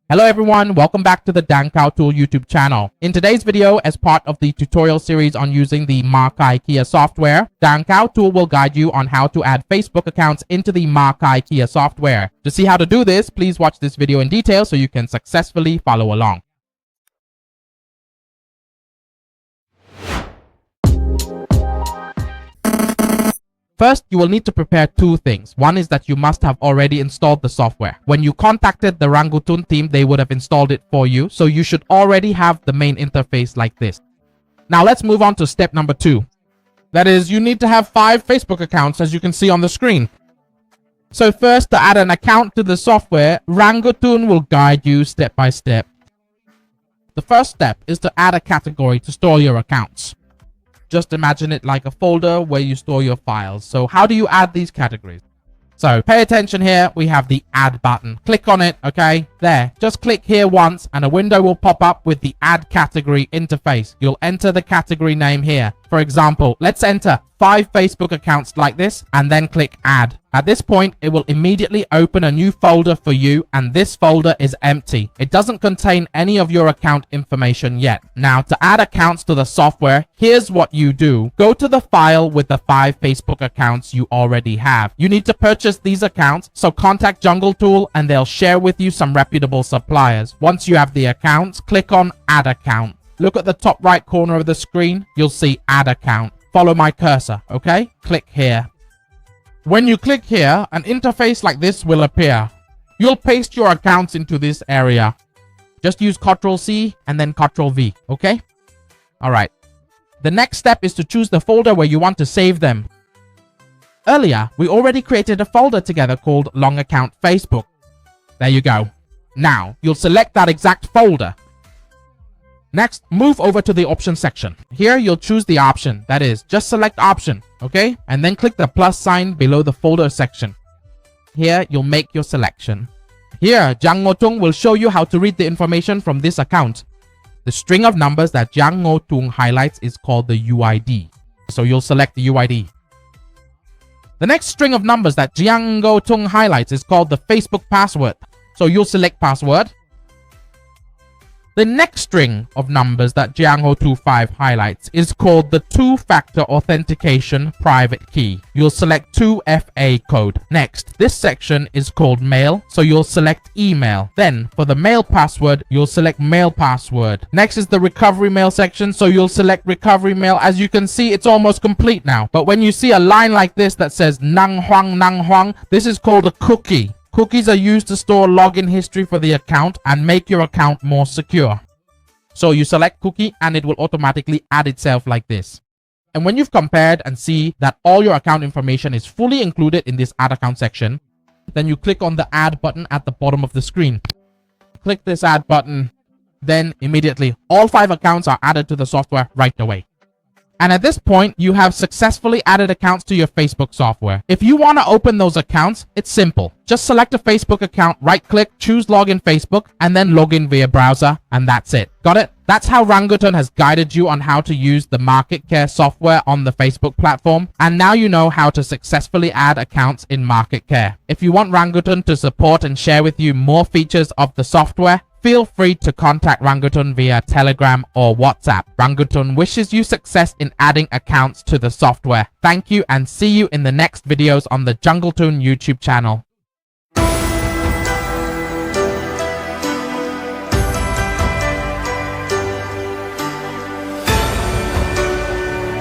Hello everyone, welcome back to the Dankao Tool YouTube channel. In today's video, as part of the tutorial series on using the MKT software, Dankao Tool will guide you on how to add Facebook accounts into the MKT software. To see how to do this, please watch this video in detail so you can successfully follow along. First, you will need to prepare two things. One is that you must have already installed the software. When you contacted the Rangutun team, they would have installed it for you, so you should already have the main interface like this. Now let's move on to step number 2. That is, you need to have 5 Facebook accounts, as you can see on the screen. So first, to add an account to the software, Rangutun will guide you step by step. The first step is to add a category to store your accounts. Just imagine it like a folder where you store your files. So how do you add these categories? So pay attention here. We have the add button. Click on it. Okay, there. Just click here once and a window will pop up with the add category interface. You'll enter the category name here. For example, let's enter 5 Facebook accounts like this and then click add. At this point, it will immediately open a new folder for you, and this folder is empty. It doesn't contain any of your account information yet. Now, to add accounts to the software, here's what you do. Go to the file with the 5 Facebook accounts you already have. You need to purchase these accounts, so contact Jungle Tool and they'll share with you some reputable suppliers. Once you have the accounts, click on Add Account. Look at the top right corner of the screen. You'll see Add Account. Follow my cursor, okay? Click here. When you click here, an interface like this will appear. You'll paste your accounts into this area. Just use Ctrl-C and then Ctrl-V, okay? Alright. The next step is to choose the folder where you want to save them. Earlier, we already created a folder together called Long Account Facebook. There you go. Now, you'll select that exact folder. Next, move over to the option section. Here, you'll choose the option. That is, just select option, okay? And then click the plus sign below the folder section. Here, you'll make your selection. Here, Jiang Ngotung will show you how to read the information from this account. The string of numbers that Jiang Ngotung highlights is called the UID. So you'll select the UID. The next string of numbers that Jiang Ngotung highlights is called the Facebook password. So you'll select password. The next string of numbers that Jiang025 highlights is called the two-factor authentication private key. You'll select 2FA code. Next, this section is called mail, so you'll select email. Then, for the mail password, you'll select mail password. Next is the recovery mail section, so you'll select recovery mail. As you can see, it's almost complete now. But when you see a line like this that says Nang Huang, this is called a cookie. Cookies are used to store login history for the account and make your account more secure. So you select cookie and it will automatically add itself like this. And when you've compared and see that all your account information is fully included in this add account section, then you click on the add button at the bottom of the screen. Click this add button, then immediately all 5 accounts are added to the software right away. And at this point, you have successfully added accounts to your Facebook software. If you want to open those accounts, it's simple. Just select a Facebook account, right-click, choose Login Facebook, and then login via browser, and that's it. Got it? That's how Rangutun has guided you on how to use the Market Care software on the Facebook platform, and now you know how to successfully add accounts in Market Care. If you want Rangutun to support and share with you more features of the software, feel free to contact Rangutun via Telegram or WhatsApp. Rangutun wishes you success in adding accounts to the software. Thank you and see you in the next videos on the Jungle Toon YouTube channel.